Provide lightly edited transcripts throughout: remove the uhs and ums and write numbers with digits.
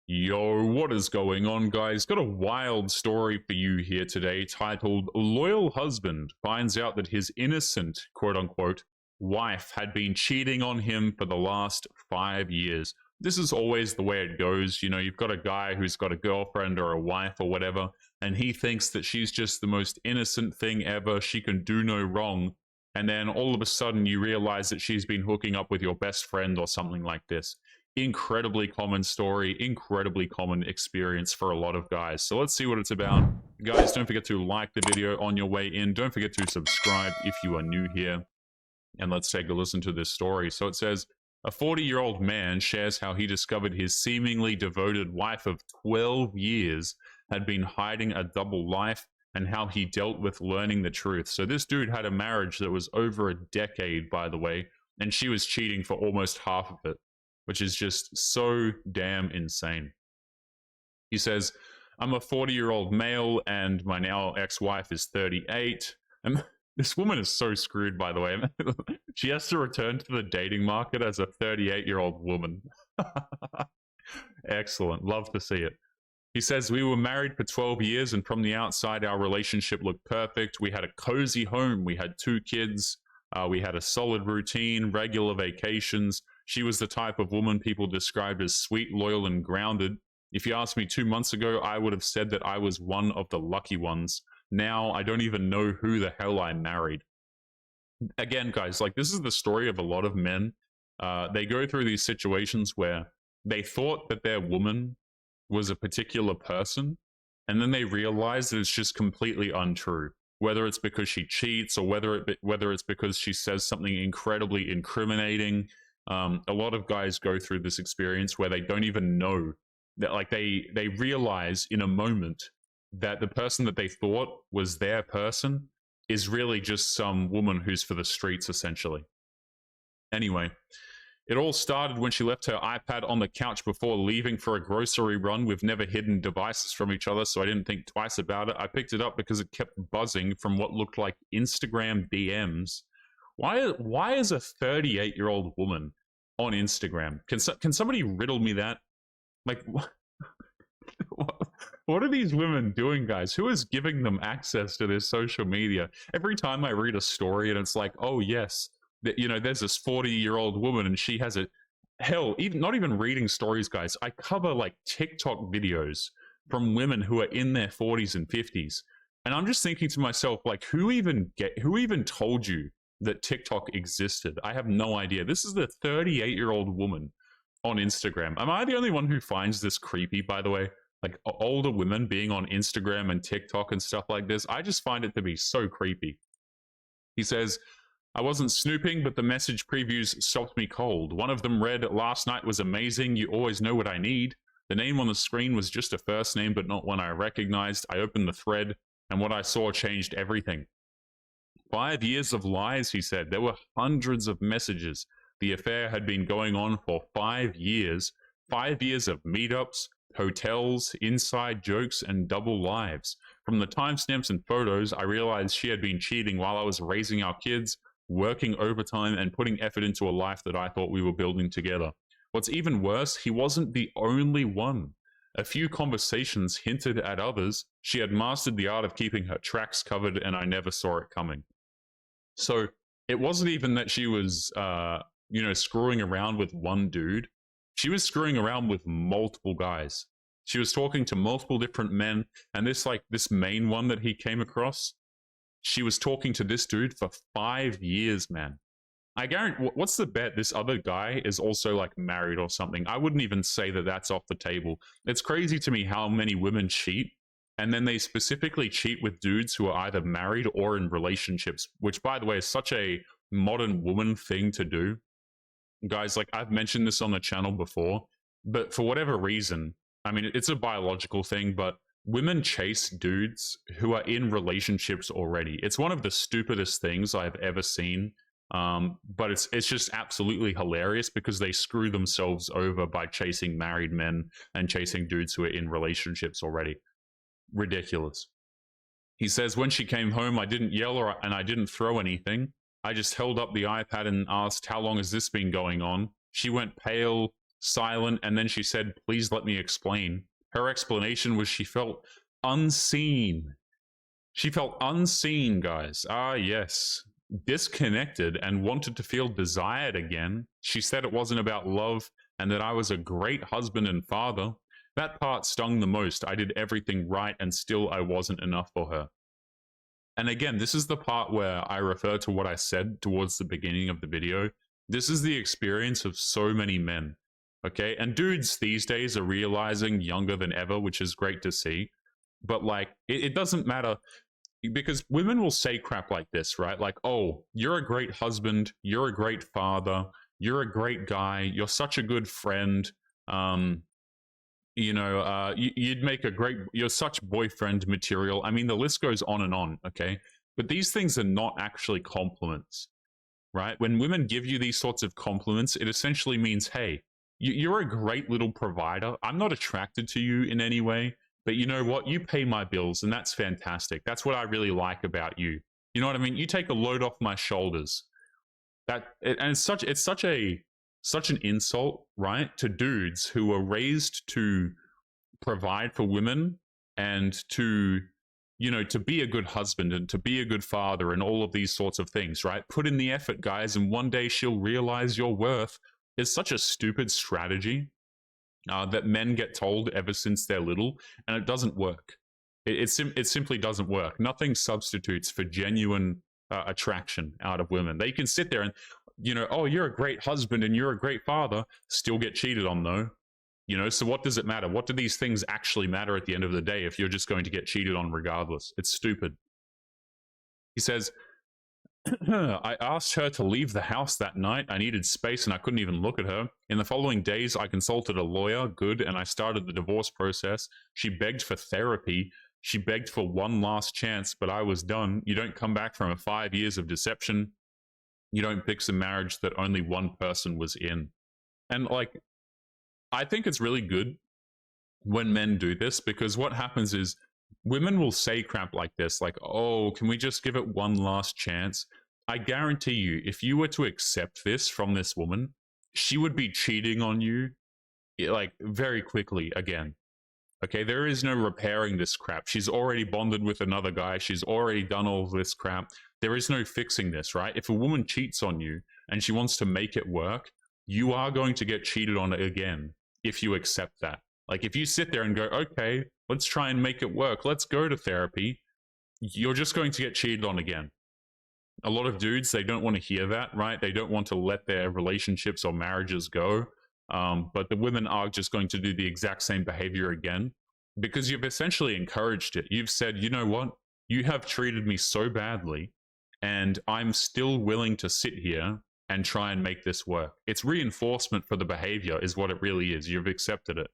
Yo, what is going on, guys? Got a wild story for you here today titled Loyal Husband Finds Out That His Innocent, quote unquote, wife had been cheating on him for the last 5 years. This is always the way it goes. You know, you've got a guy who's got a girlfriend or a wife or whatever, and he thinks that she's just the most innocent thing ever. She can do no wrong. And then all of a sudden you realize that she's been hooking up with your best friend or something like this. Incredibly common story, incredibly common experience for a lot of guys. So let's see what it's about. Guys, don't forget to like the video on your way in. Don't forget to subscribe if you are new here. And let's take a listen to this story. So it says, a 40-year-old man shares how he discovered his seemingly devoted wife of 12 years had been hiding a double life and how he dealt with learning the truth. So this dude had a marriage that was over a decade, by the way, and she was cheating for almost half of it, which is just so damn insane. He says, I'm a 40-year-old male and my now ex-wife is 38. And this woman is so screwed, by the way. She has to return to the dating market as a 38-year-old woman. Excellent. Love to see it. He says, we were married for 12 years and from the outside, our relationship looked perfect. We had a cozy home. We had 2 kids. We had a solid routine, regular vacations. She was the type of woman people described as sweet, loyal, and grounded. If you asked me 2 months ago, I would have said that I was one of the lucky ones. Now, I don't even know who the hell I married. Again, guys, like this is the story of a lot of men. They go through these situations where they thought that their woman was a particular person, and then they realize that it's just completely untrue. Whether it's because she cheats or whether it's because she says something incredibly incriminating. A lot of guys go through this experience where they don't even know that, like they realize in a moment that the person that they thought was their person is really just some woman who's for the streets, essentially. Anyway, it all started when she left her iPad on the couch before leaving for a grocery run. We've never hidden devices from each other, so I didn't think twice about it. I picked it up because it kept buzzing from what looked like Instagram DMs. Why is a 38-year-old woman on Instagram? Can somebody riddle me that? Like, what are these women doing, guys? Who is giving them access to this social media? Every time I read a story and it's like, oh yes, you know, there's this 40-year-old woman and she has a hell, even not even reading stories, guys. I cover like TikTok videos from women who are in their 40s and 50s. And I'm just thinking to myself, like, who even told you that TikTok existed? I have no idea. This is the 38-year-old woman on Instagram. Am I the only one who finds this creepy, by the way? Like older women being on Instagram and TikTok and stuff like this. I just find it to be so creepy. He says, I wasn't snooping, but the message previews stopped me cold. One of them read, last night was amazing. You always know what I need. The name on the screen was just a first name, but not one I recognized. I opened the thread, and what I saw changed everything. 5 years of lies, he said. There were hundreds of messages. The affair had been going on for 5 years. 5 years of meetups, hotels, inside jokes, and double lives. From the timestamps and photos, I realized she had been cheating while I was raising our kids, working overtime, and putting effort into a life that I thought we were building together. What's even worse, he wasn't the only one. A few conversations hinted at others. She had mastered the art of keeping her tracks covered, and I never saw it coming. So it wasn't even that she was, screwing around with one dude. She was screwing around with multiple guys. She was talking to multiple different men, and this main one that he came across, she was talking to this dude for 5 years, man. I guarantee, what's the bet this other guy is also like married or something? I wouldn't even say that that's off the table. It's crazy to me how many women cheat, and then they specifically cheat with dudes who are either married or in relationships, which, by the way, is such a modern woman thing to do. Guys, like, I've mentioned this on the channel before, but for whatever reason, I mean, it's a biological thing, but women chase dudes who are in relationships already. It's one of the stupidest things I've ever seen, but it's just absolutely hilarious because they screw themselves over by chasing married men and chasing dudes who are in relationships already. Ridiculous. He says, when she came home, I didn't yell and I didn't throw anything. I just held up the iPad and asked, how long has this been going on? She went pale, silent, and then she said, "Please let me explain." Her explanation was she felt unseen. She felt unseen, guys. Ah, yes. Disconnected and wanted to feel desired again. She said it wasn't about love and that I was a great husband and father. That part stung the most. I did everything right and still I wasn't enough for her. And again, this is the part where I refer to what I said towards the beginning of the video. This is the experience of so many men. Okay. And dudes these days are realizing younger than ever, which is great to see. But like, it doesn't matter because women will say crap like this, right? Like, oh, you're a great husband, you're a great father, you're a great guy, you're such a good friend. You'd make a great, you're such boyfriend material. I mean, the list goes on and on, okay? But these things are not actually compliments, right? When women give you these sorts of compliments, it essentially means, hey, you're a great little provider. I'm not attracted to you in any way, but you know what? You pay my bills, and that's fantastic. That's what I really like about you. You know what I mean? You take a load off my shoulders. And it's such an insult, right, to dudes who are raised to provide for women and to to be a good husband and to be a good father and all of these sorts of things, right? Put in the effort, guys, and one day she'll realize your worth. Is such a stupid strategy that men get told ever since they're little, and it doesn't work. It simply doesn't work. Nothing substitutes for genuine attraction out of women. They can sit there and, oh, you're a great husband and you're a great father, still get cheated on though. So what does it matter? What do these things actually matter at the end of the day if you're just going to get cheated on regardless? It's stupid. He says, I asked her to leave the house that night. I needed space and I couldn't even look at her. In the following days, I consulted a lawyer, good, and I started the divorce process. She begged for therapy. She begged for one last chance, but I was done. You don't come back from 5 years of deception. You don't fix a marriage that only one person was in. And like, I think it's really good when men do this, because what happens is women will say crap like this, like, oh, can we just give it one last chance? I guarantee you, if you were to accept this from this woman, she would be cheating on you like very quickly again. Okay, there is no repairing this crap. She's already bonded with another guy. She's already done all of this crap. There is no fixing this, right? If a woman cheats on you and she wants to make it work, you are going to get cheated on again if you accept that. Like if you sit there and go, okay, let's try and make it work. Let's go to therapy. You're just going to get cheated on again. A lot of dudes, they don't want to hear that, right? They don't want to let their relationships or marriages go. But the women are just going to do the exact same behavior again because you've essentially encouraged it. You've said, you know what? You have treated me so badly and I'm still willing to sit here and try and make this work. It's reinforcement for the behavior is what it really is. You've accepted it.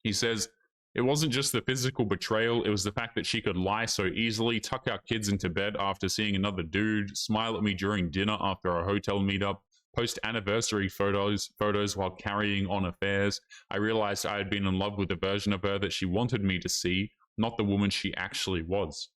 He says, it wasn't just the physical betrayal, it was the fact that she could lie so easily, tuck our kids into bed after seeing another dude, smile at me during dinner after a hotel meetup, post anniversary photos while carrying on affairs. I realized I had been in love with the version of her that she wanted me to see, not the woman she actually was.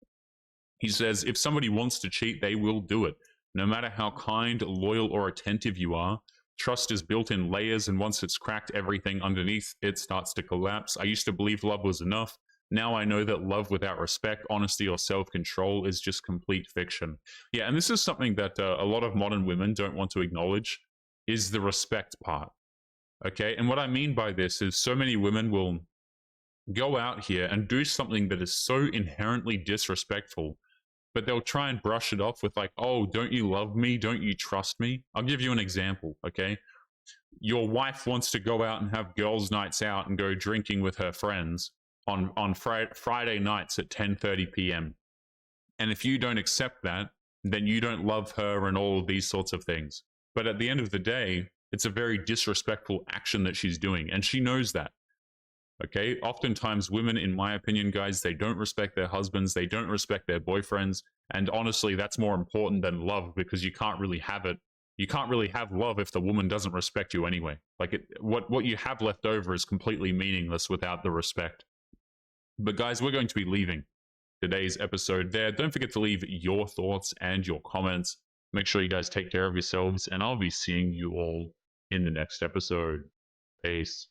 He says, if somebody wants to cheat, they will do it. No matter how kind, loyal, or attentive you are, trust is built in layers, and once it's cracked, everything underneath it starts to collapse. I used to believe love was enough. Now I know that love without respect, honesty, or self-control is just complete fiction. Yeah, and this is something that a lot of modern women don't want to acknowledge, is the respect part. Okay, and what I mean by this is so many women will go out here and do something that is so inherently disrespectful, but they'll try and brush it off with like, oh, don't you love me? Don't you trust me? I'll give you an example, okay? Your wife wants to go out and have girls' nights out and go drinking with her friends on Friday nights at 10:30 p.m. And if you don't accept that, then you don't love her and all of these sorts of things. But at the end of the day, it's a very disrespectful action that she's doing, and she knows that. Okay, oftentimes women, in my opinion, guys, they don't respect their husbands, they don't respect their boyfriends, and honestly, that's more important than love because you can't really have it. You can't really have love if the woman doesn't respect you anyway. Like what you have left over is completely meaningless without the respect. But guys, we're going to be leaving today's episode there. Don't forget to leave your thoughts and your comments. Make sure you guys take care of yourselves, and I'll be seeing you all in the next episode. Peace.